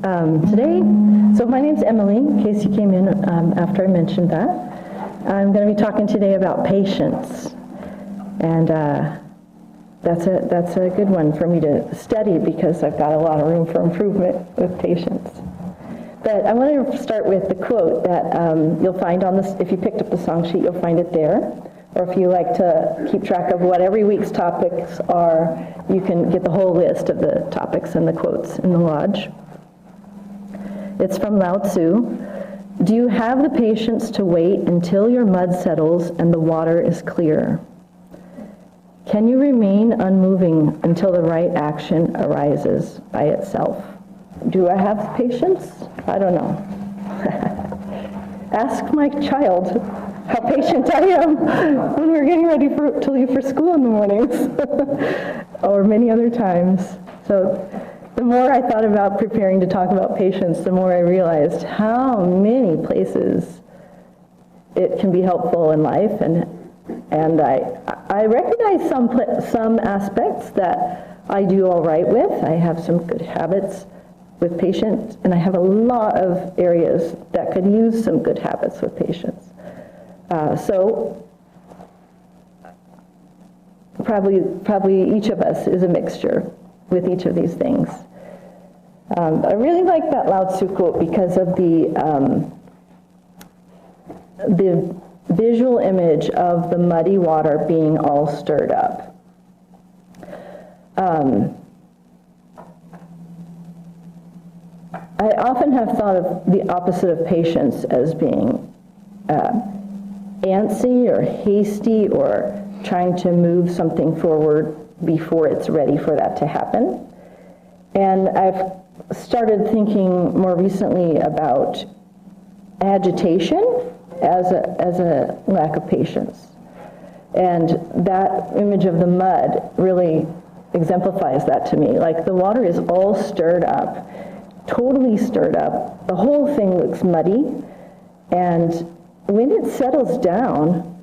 Today, so my name's Emily, in case you came in after I mentioned that. I'm going to be talking today about patience, and that's a good one for me to study because I've got a lot of room for improvement with patience. But I want to start with the quote that you'll find on this. If you picked up the song sheet, you'll find it there. Or if you like to keep track of what every week's topics are, you can get the whole list of the topics and the quotes in the lodge. It's from Lao Tzu. Do you have the patience to wait until your mud settles and the water is clear? Can you remain unmoving until the right action arises by itself? Do I have patience? I don't know. Ask my child how patient I am when we're getting ready to leave for school in the mornings, or many other times. So the more I thought about preparing to talk about patience, the more I realized how many places it can be helpful in life, and I recognize some aspects that I do all right with. I have some good habits with patience, and I have a lot of areas that could use some good habits with patience. So probably each of us is a mixture with each of these things. I really like that Lao Tzu quote because of the visual image of the muddy water being all stirred up. I often have thought of the opposite of patience as being antsy or hasty or trying to move something forward before it's ready for that to happen. And I've started thinking more recently about agitation as a lack of patience. And that image of the mud really exemplifies that to me. Like the water is all stirred up, totally stirred up. The whole thing looks muddy. And when it settles down,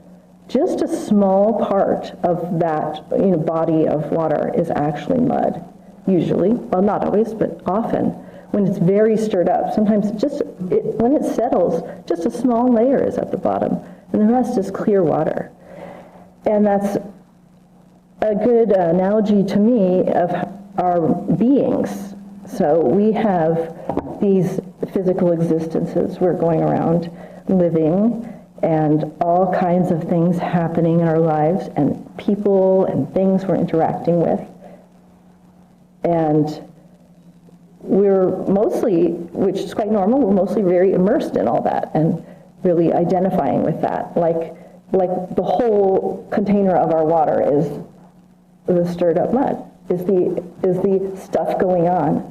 just a small part of that body of water is actually mud, usually. Well, not always, but often. When it's very stirred up, sometimes when it settles, just a small layer is at the bottom, and the rest is clear water. And that's a good analogy to me of our beings. So we have these physical existences we're going around living, and all kinds of things happening in our lives, and people and things we're interacting with. And we're mostly, which is quite normal, we're mostly very immersed in all that and really identifying with that. Like the whole container of our water is the stirred up mud, is the stuff going on.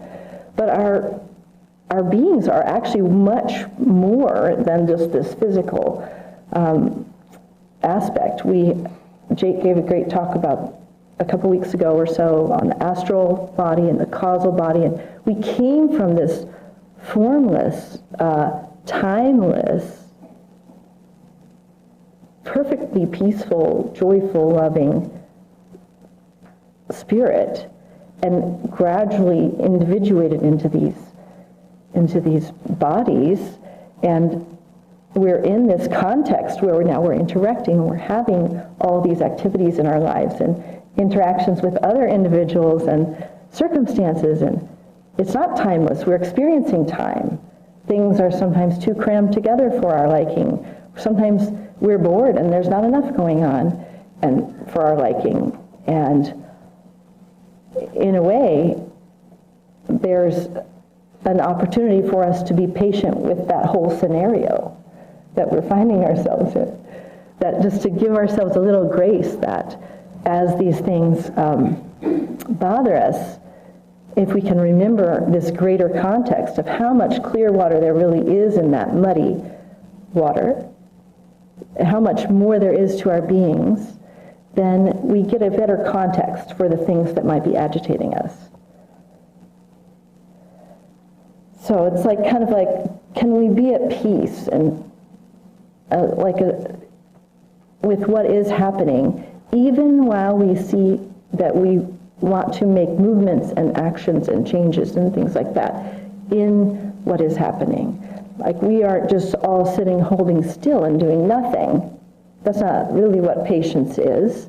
But our beings are actually much more than just this physical aspect. Jake gave a great talk about a couple weeks ago or so on the astral body and the causal body, and we came from this formless, timeless, perfectly peaceful, joyful, loving spirit, and gradually individuated into these bodies, and we're in this context where we're interacting, and we're having all these activities in our lives and interactions with other individuals and circumstances, and it's not timeless. We're experiencing time. Things are sometimes too crammed together for our liking. Sometimes we're bored and there's not enough going on and for our liking. And in a way, there's an opportunity for us to be patient with that whole scenario that we're finding ourselves in. That just to give ourselves a little grace that as these things bother us, if we can remember this greater context of how much clear water there really is in that muddy water, how much more there is to our beings, then we get a better context for the things that might be agitating us. So it's like kind of like, can we be at peace and with what is happening, even while we see that we want to make movements and actions and changes and things like that, in what is happening. Like, we aren't just all sitting holding still and doing nothing. That's not really what patience is.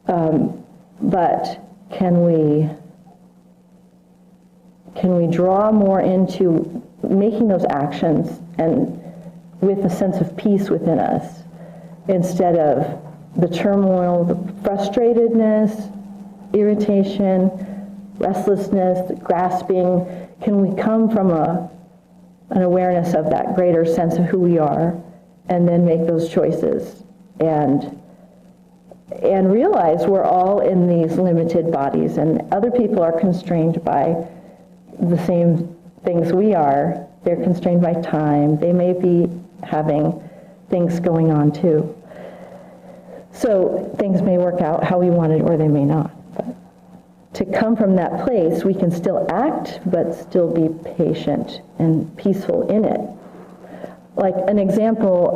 But can we draw more into making those actions and with a sense of peace within us, instead of the turmoil, the frustratedness, irritation, restlessness, the grasping? Can we come from an awareness of that greater sense of who we are, and then make those choices and realize we're all in these limited bodies, and other people are constrained by the same things we are. They're constrained by time. They may be having things going on too. So things may work out how we wanted, or they may not. But to come from that place, we can still act, but still be patient and peaceful in it. Like an example,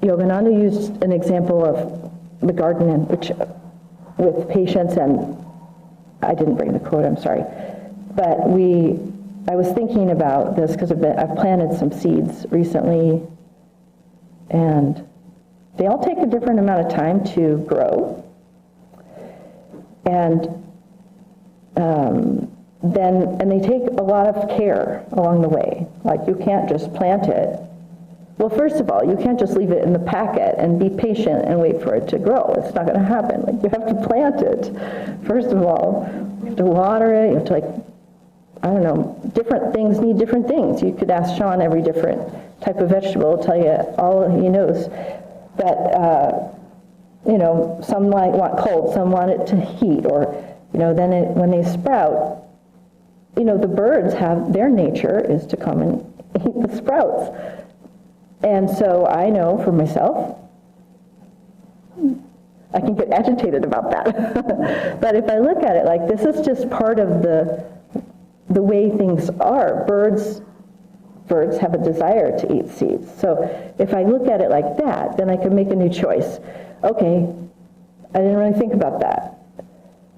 Yogananda used an example of the garden, with patience, and I didn't bring the quote, I'm sorry. But I was thinking about this because I've planted some seeds recently, and they all take a different amount of time to grow. And they take a lot of care along the way. Like, you can't just plant it. Well, first of all, you can't just leave it in the packet and be patient and wait for it to grow. It's not going to happen. Like, you have to plant it. First of all, you have to water it. You have to, I don't know, different things need different things. You could ask Sean every different type of vegetable, he'll tell you all he knows. But, some might want cold, some want it to heat, or, then when they sprout, the birds have, their nature is to come and eat the sprouts. And so I know for myself, I can get agitated about that. But if I look at it like this is just part of the way things are. Birds have a desire to eat seeds. So if I look at it like that, then I can make a new choice. Okay, I didn't really think about that.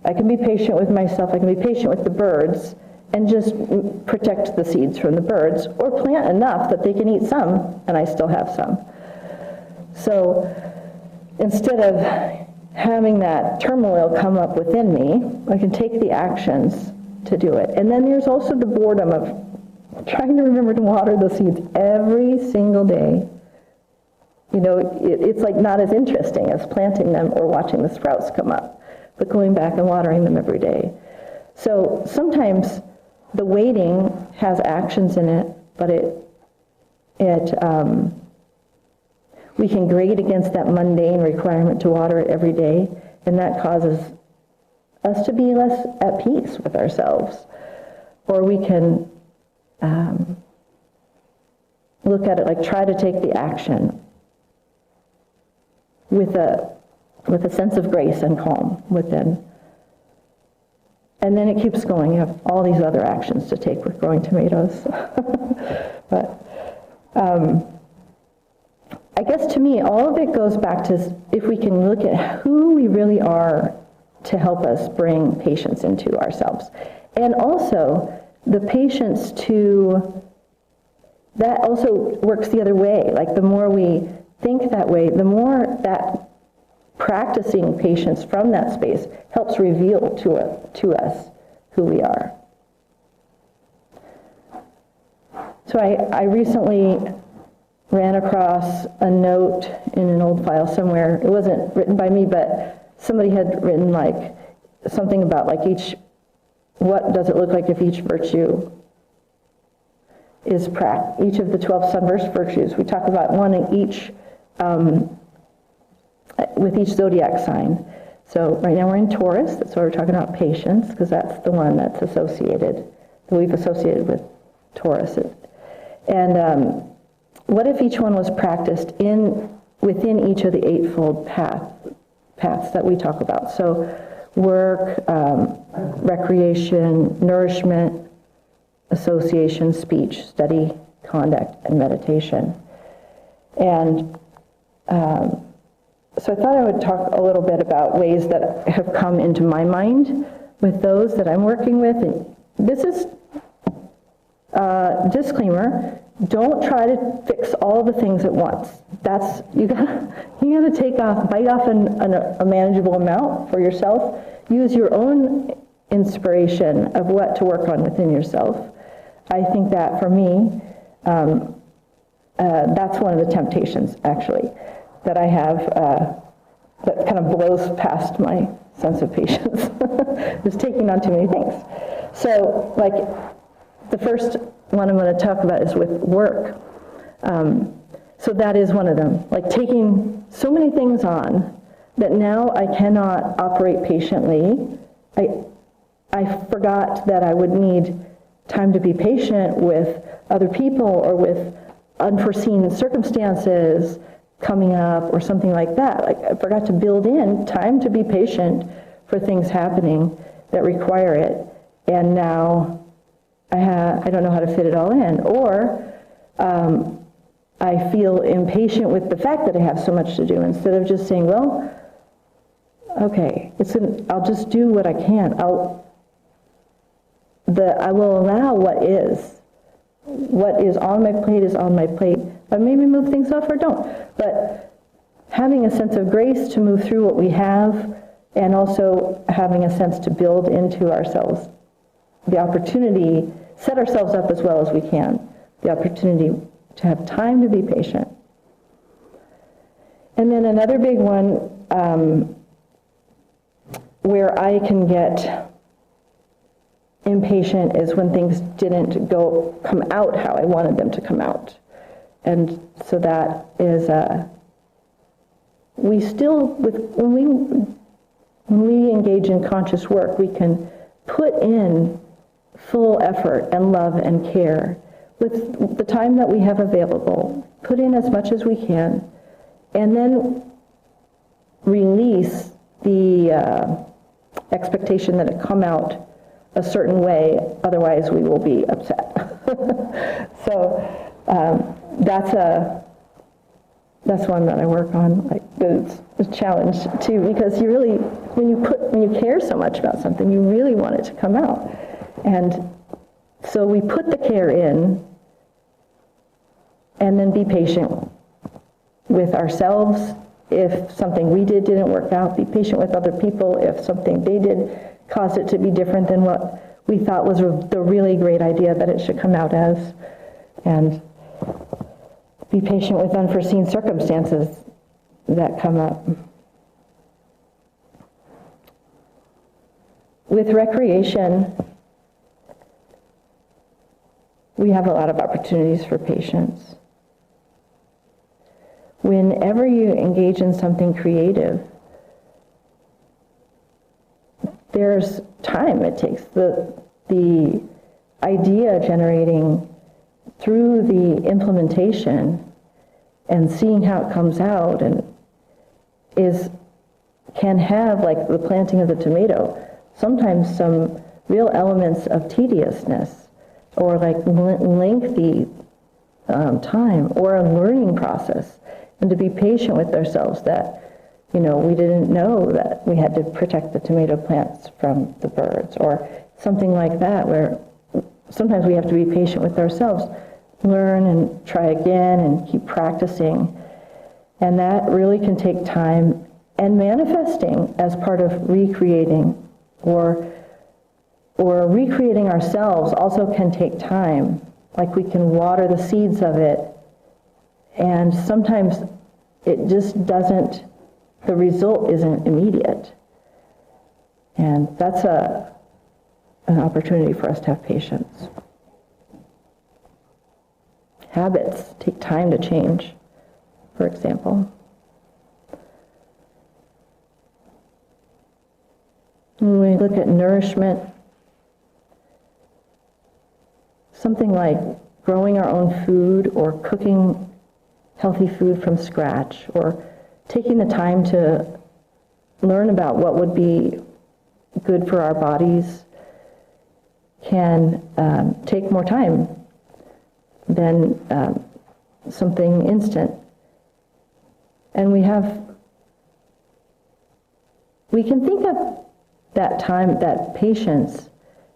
I can be patient with myself, I can be patient with the birds, and just protect the seeds from the birds, or plant enough that they can eat some, and I still have some. So instead of having that turmoil come up within me, I can take the actions to do it. And then there's also the boredom of trying to remember to water the seeds every single day. It's like not as interesting as planting them or watching the sprouts come up, but going back and watering them every day. So sometimes the waiting has actions in it, but we can grade against that mundane requirement to water it every day, and that causes us to be less at peace with ourselves. Or we can look at it like try to take the action with a sense of grace and calm within. And then it keeps going. You have all these other actions to take with growing tomatoes. But I guess to me, all of it goes back to if we can look at who we really are to help us bring patience into ourselves. And also, the patience that also works the other way. Like, the more we think that way, the more that practicing patience from that space helps reveal to us who we are. So I recently ran across a note in an old file somewhere. It wasn't written by me, but somebody had written like something about like what does it look like if each virtue is each of the 12 sunburst virtues. We talk about one in each with each zodiac sign. So right now we're in Taurus, that's why we're talking about patience, because that's the one that's associated, that we've associated with Taurus. And what if each one was practiced within each of the eightfold paths that we talk about? So work, recreation, nourishment, association, speech, study, conduct, and meditation. And so I thought I would talk a little bit about ways that have come into my mind with those that I'm working with. And this is disclaimer, don't try to fix all the things at once. That's, you gotta bite off a manageable amount for yourself. Use your own inspiration of what to work on within yourself. I think that for me, that's one of the temptations, actually, that I have that kind of blows past my sense of patience, is taking on too many things. So, like, the first one I'm going to talk about is with work. So that is one of them, like taking so many things on that now I cannot operate patiently. I forgot that I would need time to be patient with other people or with unforeseen circumstances coming up or something like that. Like, I forgot to build in time to be patient for things happening that require it. And now I don't know how to fit it all in. Or I feel impatient with the fact that I have so much to do, instead of just saying, well, okay, I'll just do what I can. I will allow what is. What is on my plate is on my plate. But maybe move things off or don't. But having a sense of grace to move through what we have, and also having a sense to build into ourselves the opportunity, set ourselves up as well as we can, the opportunity to have time to be patient. And then another big one where I can get impatient is when things didn't come out how I wanted them to come out. And so that is, when we engage in conscious work, we can put in full effort and love and care with the time that we have available, put in as much as we can, and then release the expectation that it come out a certain way, otherwise we will be upset. So that's one that I work on. Like, it's a challenge too, because you really, when you care so much about something, you really want it to come out. And so we put the care in, and then be patient with ourselves if something we didn't work out. Be patient with other people if something they did caused it to be different than what we thought was the really great idea that it should come out as. And be patient with unforeseen circumstances that come up. With recreation, we have a lot of opportunities for patience. Whenever you engage in something creative, there's time it takes. The idea generating through the implementation and seeing how it comes out and can have, like the planting of the tomato, sometimes some real elements of tediousness or like lengthy time or a learning process. And to be patient with ourselves that, we didn't know that we had to protect the tomato plants from the birds, or something like that, where sometimes we have to be patient with ourselves, learn and try again and keep practicing. And that really can take time, and manifesting as part of recreating or recreating ourselves also can take time. Like, we can water the seeds of it, and sometimes it just doesn't, the result isn't immediate. And that's an opportunity for us to have patience. Habits take time to change, for example. When we look at nourishment, something like growing our own food or cooking healthy food from scratch, or taking the time to learn about what would be good for our bodies can take more time than something instant. And we can think of that time, that patience,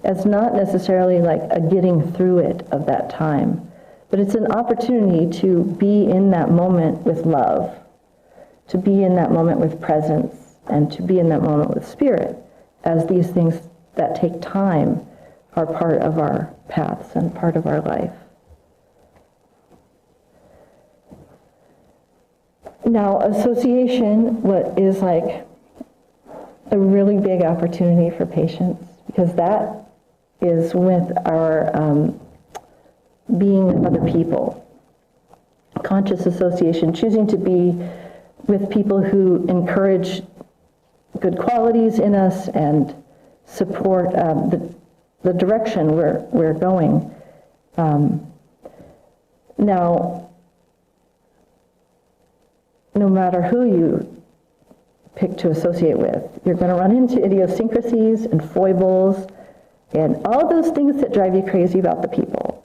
as not necessarily like a getting through it of that time, but it's an opportunity to be in that moment with love, to be in that moment with presence, and to be in that moment with spirit, as these things that take time are part of our paths and part of our life. Now, association, what is like a really big opportunity for patients, because that is with our being with other people. Conscious association, choosing to be with people who encourage good qualities in us and support the direction we're going. Now, no matter who you pick to associate with, you're going to run into idiosyncrasies and foibles and all those things that drive you crazy about the people.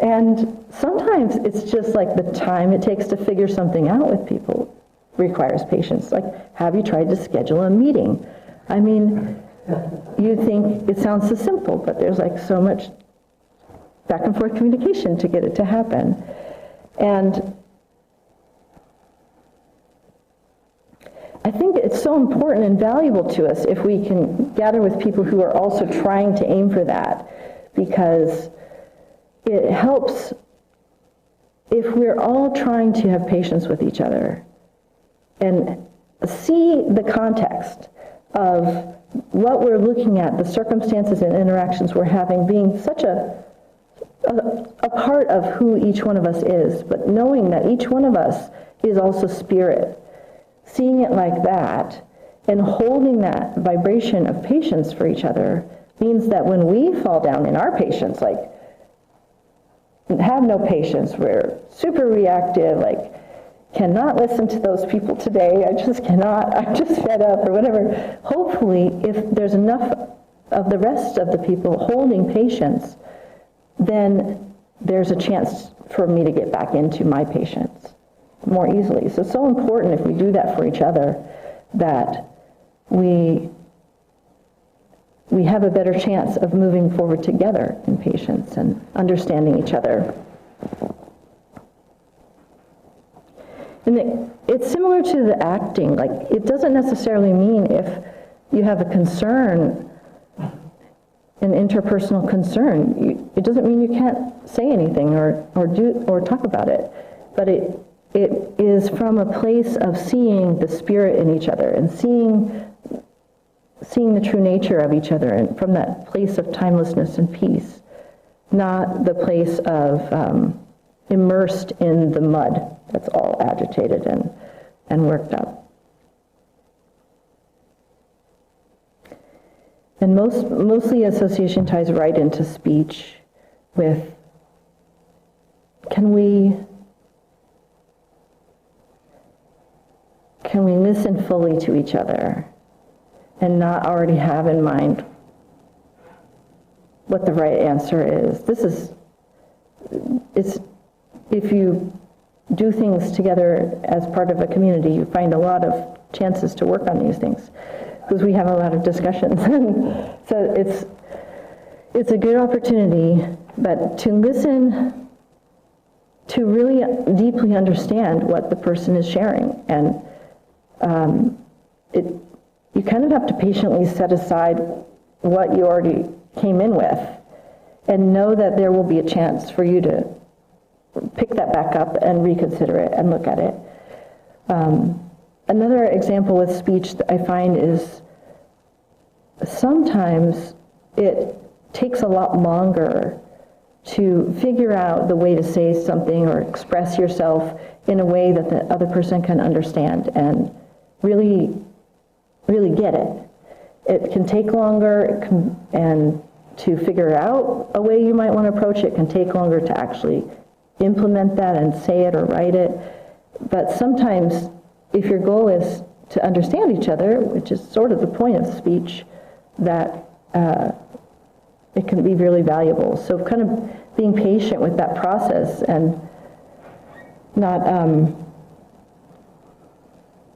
And sometimes it's just like the time it takes to figure something out with people requires patience. Like, have you tried to schedule a meeting? I mean, you think it sounds so simple, but there's like so much back and forth communication to get it to happen. And I think it's so important and valuable to us if we can gather with people who are also trying to aim for that, because it helps if we're all trying to have patience with each other and see the context of what we're looking at, the circumstances and interactions we're having being such a part of who each one of us is, but knowing that each one of us is also spirit. Seeing it like that and holding that vibration of patience for each other means that when we fall down in our patience, like have no patience, we're super reactive, like cannot listen to those people today, I just cannot, I'm just fed up or whatever. Hopefully, if there's enough of the rest of the people holding patience, then there's a chance for me to get back into my patience more easily. So it's so important if we do that for each other that we have a better chance of moving forward together in patience and understanding each other. And it's similar to the acting. Like, it doesn't necessarily mean if you have a concern, an interpersonal concern, it doesn't mean you can't say anything or do or talk about it. But it is from a place of seeing the spirit in each other and seeing the true nature of each other, and from that place of timelessness and peace, not the place of immersed in the mud that's all agitated and worked up. And mostly association ties right into speech with, can we listen fully to each other and not already have in mind what the right answer is? If you do things together as part of a community, you find a lot of chances to work on these things because we have a lot of discussions. So it's a good opportunity, but to listen, to really deeply understand what the person is sharing. And you kind of have to patiently set aside what you already came in with and know that there will be a chance for you to pick that back up and reconsider it and look at it. Another example with speech that I find is sometimes it takes a lot longer to figure out the way to say something or express yourself in a way that the other person can understand and really get it. It can take longer, and to figure out a way you might want to approach it can take longer to actually implement that and say it or write it. But sometimes, if your goal is to understand each other, which is sort of the point of speech, that it can be really valuable. So kind of being patient with that process and not,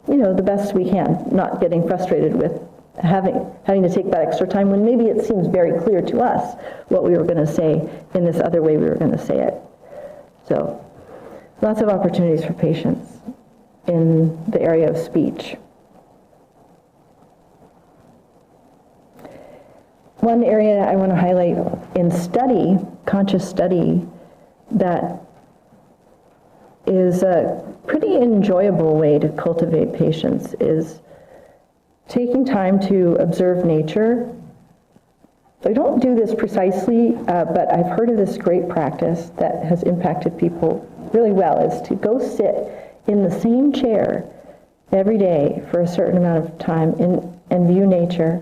the best we can, not getting frustrated with having to take that extra time when maybe it seems very clear to us what we were going to say in this other way we were going to say it. So lots of opportunities for patience in the area of speech. One area I want to highlight in study, conscious study, that is a pretty enjoyable way to cultivate patience is taking time to observe nature. I don't do this precisely, but I've heard of this great practice that has impacted people really well, is to go sit in the same chair every day for a certain amount of time and view nature.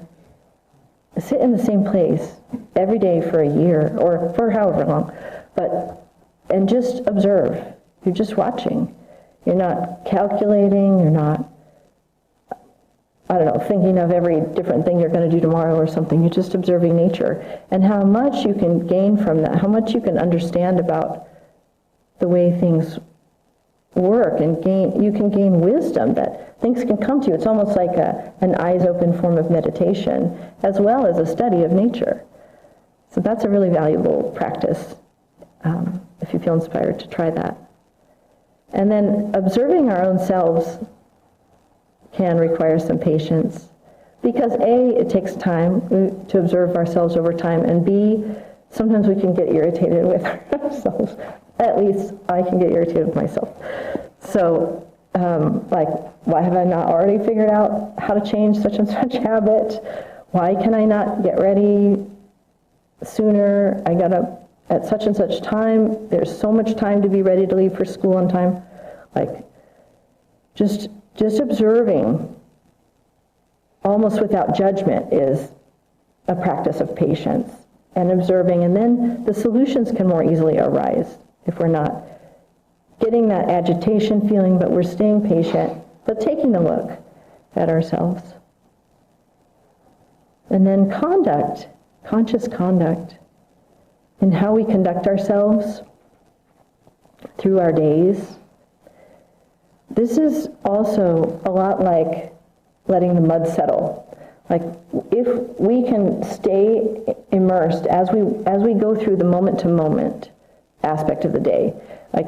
Sit in the same place every day for a year or for however long, and just observe. You're just watching. You're not calculating, you're not, thinking of every different thing you're going to do tomorrow or something. You're just observing nature and how much you can gain from that, how much you can understand about the way things work, and you can gain wisdom that things can come to you. It's almost like an eyes open form of meditation as well as a study of nature. So that's a really valuable practice if you feel inspired to try that. And then observing our own selves can require some patience because A, it takes time to observe ourselves over time, and B, sometimes we can get irritated with ourselves. At least I can get irritated with myself. So, why have I not already figured out how to change such and such habit? Why can I not get ready sooner? I got up at such and such time. There's so much time to be ready to leave for school on time. Just observing, almost without judgment, is a practice of patience and observing, and then the solutions can more easily arise if we're not getting that agitation feeling, but we're staying patient, but taking a look at ourselves. And then conduct, conscious conduct, in how we conduct ourselves through our days. This is also a lot like letting the mud settle. Like, if we can stay immersed as we go through the moment-to-moment aspect of the day, like,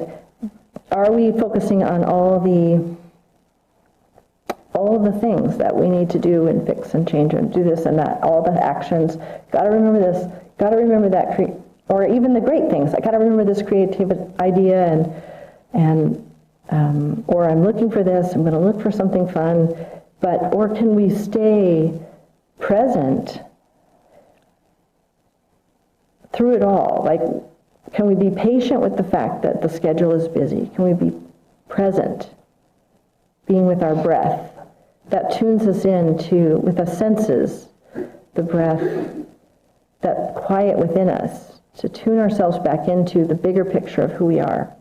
are we focusing on all of the things that we need to do and fix and change and do this and that, all the actions, gotta remember this, gotta remember that, or even the great things, I gotta remember this creative idea or I'm looking for this, I'm gonna look for something fun, or can we stay present through it all? Like, can we be patient with the fact that the schedule is busy? Can we be present, being with our breath? That tunes us in with the senses, the breath, that quiet within us, to tune ourselves back into the bigger picture of who we are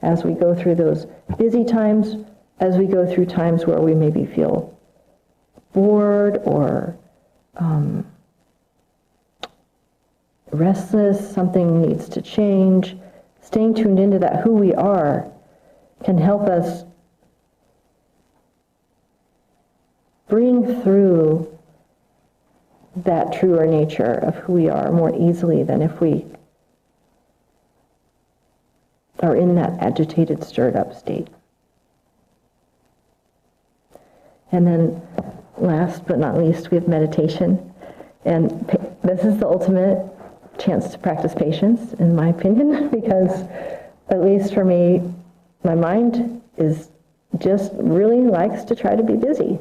as we go through those busy times, as we go through times where we maybe feel bored or restless, something needs to change. Staying tuned into that who we are can help us bring through that truer nature of who we are more easily than if we are in that agitated, stirred up state. And then last but not least, we have meditation. And this is the ultimate chance to practice patience, in my opinion, because at least for me, my mind is just really likes to try to be busy.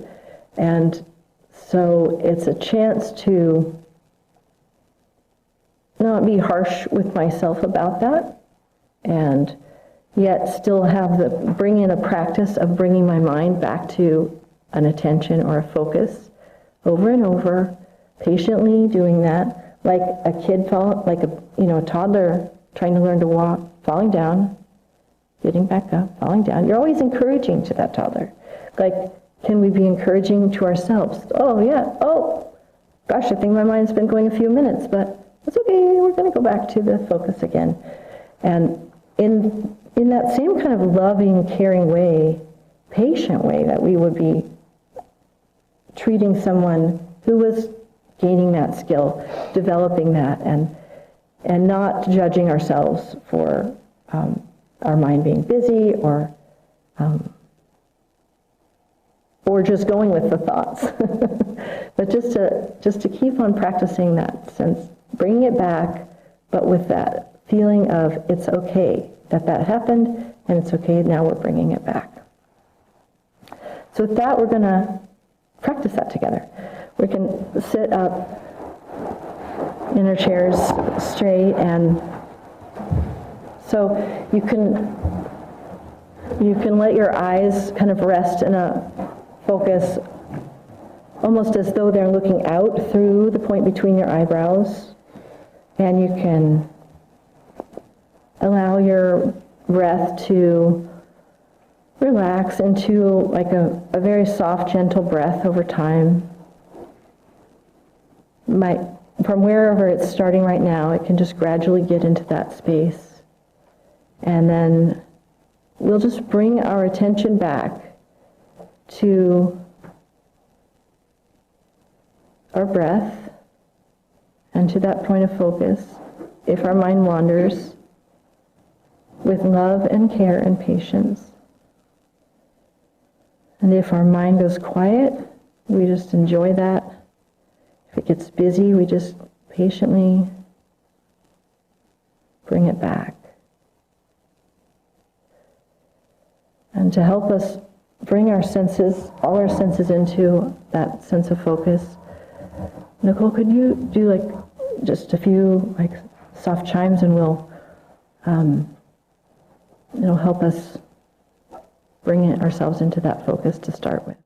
And so it's a chance to not be harsh with myself about that, and yet still bring in a practice of bringing my mind back to an attention or a focus over and over, patiently doing that, like a kid a toddler trying to learn to walk, falling down, getting back up, falling down. You're always encouraging to that toddler. Like, can we be encouraging to ourselves? Oh yeah, gosh, I think my mind's been going a few minutes, but it's okay, we're going to go back to the focus again. And in that same kind of loving, caring way, patient way that we would be treating someone who was gaining that skill, developing that, and not judging ourselves for our mind being busy or just going with the thoughts. But just to keep on practicing that sense, bringing it back, but with that feeling of it's okay that happened, and it's okay, now we're bringing it back. So with that, we're going to practice that together. We can sit up in our chairs straight, and so you can let your eyes kind of rest in a focus almost as though they're looking out through the point between your eyebrows, and you can allow your breath to relax into like a very soft, gentle breath over time. From wherever it's starting right now, it can just gradually get into that space. And then we'll just bring our attention back to our breath and to that point of focus. If our mind wanders, with love and care and patience. And if our mind goes quiet, we just enjoy that. If it gets busy, we just patiently bring it back. And to help us bring our senses, all our senses into that sense of focus, Nicole, could you do like just a few like soft chimes, and it'll help us bring ourselves into that focus to start with.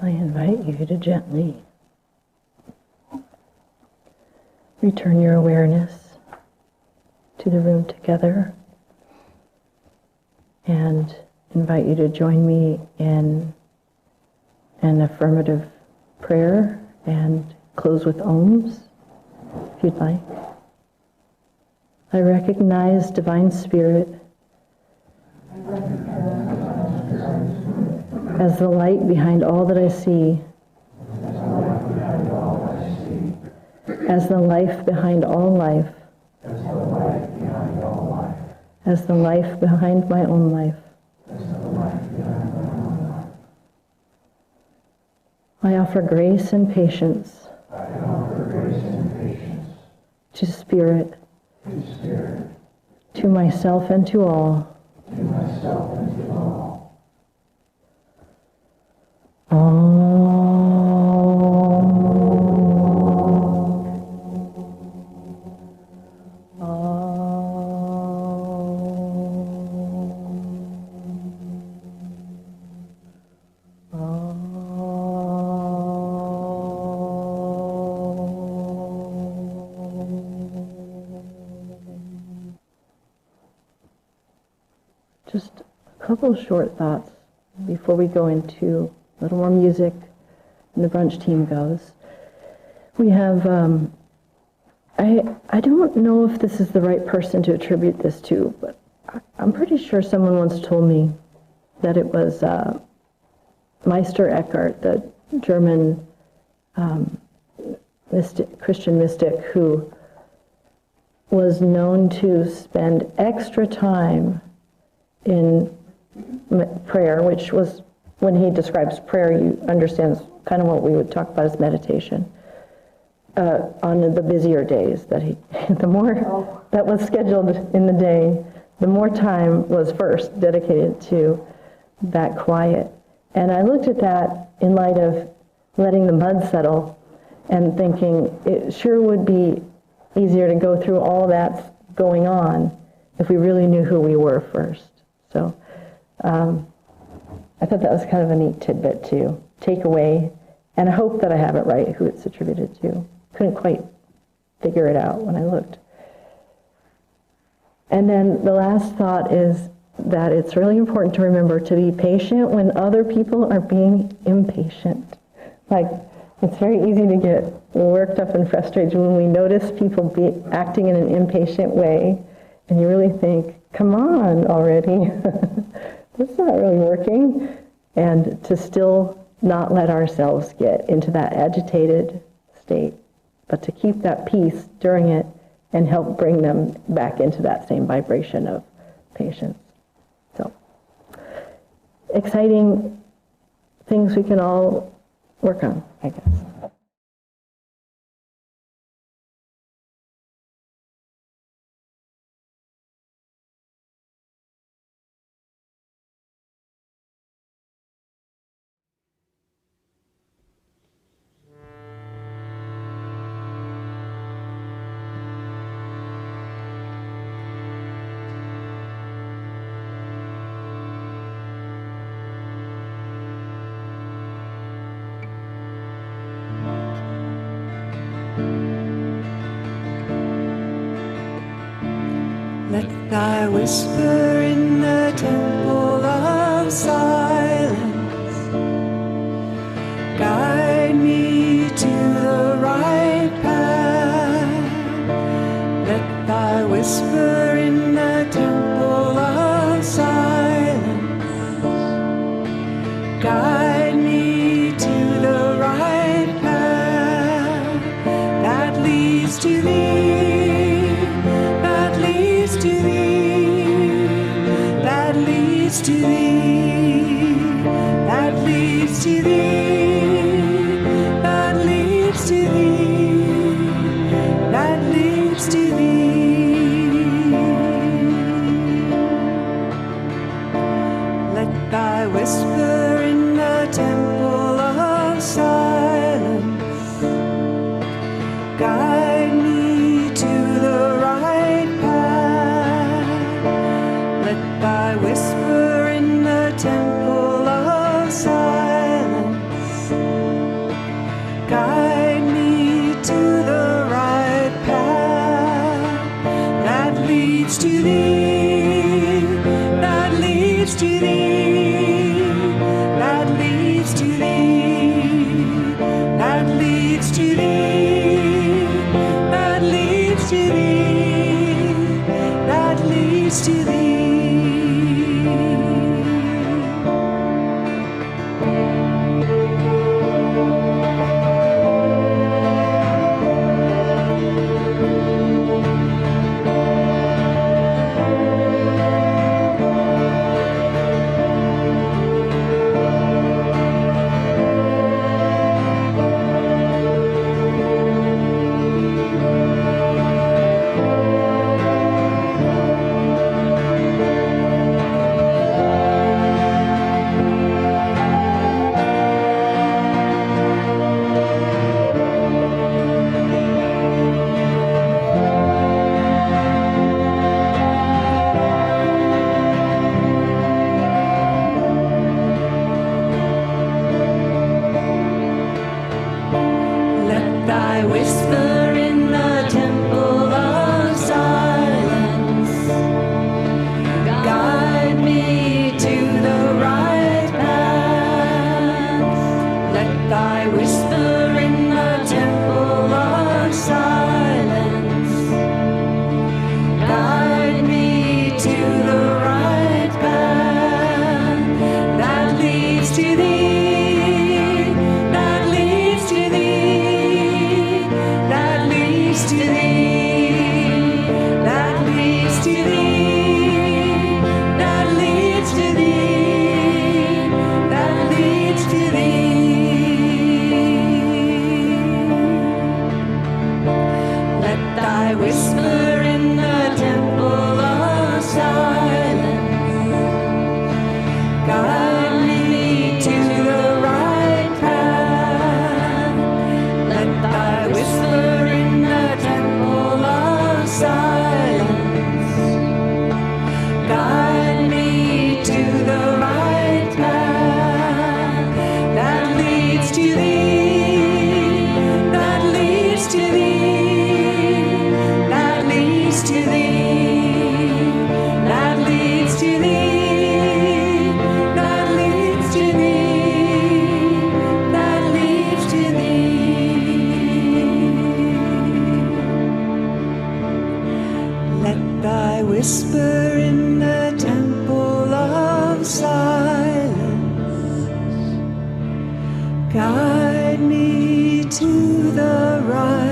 I invite you to gently return your awareness to the room together, and invite you to join me in an affirmative prayer and close with ohms, if you'd like. I recognize Divine Spirit as the light behind all that I see, as the life behind all life, as the life behind my own life. I offer grace and patience to Spirit, to myself and to all. Just a couple short thoughts before we go into a little more music and the brunch team goes. We have, I don't know if this is the right person to attribute this to, but I'm pretty sure someone once told me that it was Meister Eckhart, the German Christian mystic, who was known to spend extra time in prayer, which was, when he describes prayer, you understand kind of what we would talk about as meditation, on the busier days, that the more that was scheduled in the day, the more time was first dedicated to that quiet. And I looked at that in light of letting the mud settle and thinking it sure would be easier to go through all that's going on if we really knew who we were first. So I thought that was kind of a neat tidbit to take away, and I hope that I have it right, who it's attributed to. Couldn't quite figure it out when I looked. And then the last thought is that it's really important to remember to be patient when other people are being impatient. Like, it's very easy to get worked up and frustrated when we notice people acting in an impatient way, and you really think, come on already, that's not really working. And to still not let ourselves get into that agitated state, but to keep that peace during it and help bring them back into that same vibration of patience. So, exciting things we can all work on, I guess. Let thy whisper in the temple of silence guide me to the right path. Let thy whisper in the temple of silence guide me to the right path that leads to thee. To thee, that leads to thee, that leads to thee, that leads to thee, that leads to thee. Let thy whisper in the temple of silence guide me to the right path. Thy whisper in the temple of silence leads to thee, that leads to thee, that leads to thee, that leads to thee, that leads to thee, that leads to thee. Thy whisper in the temple of silence guide me to the right path. Let thy whisper in the temple of silence guide me to the right path that leads to thee, that leads to thee, that leads to thee, that leads to thee, that leads to thee, that leads to thee. Let thy whisper in the temple of silence guide me to the right path. Let thy whisper in the temple of silence guide me to the right path that leads to thee, that leads to thee, that leads to thee, that leads to thee, that leads to thee, that leads to thee. Let thy whisper in the temple of silence guide me to the right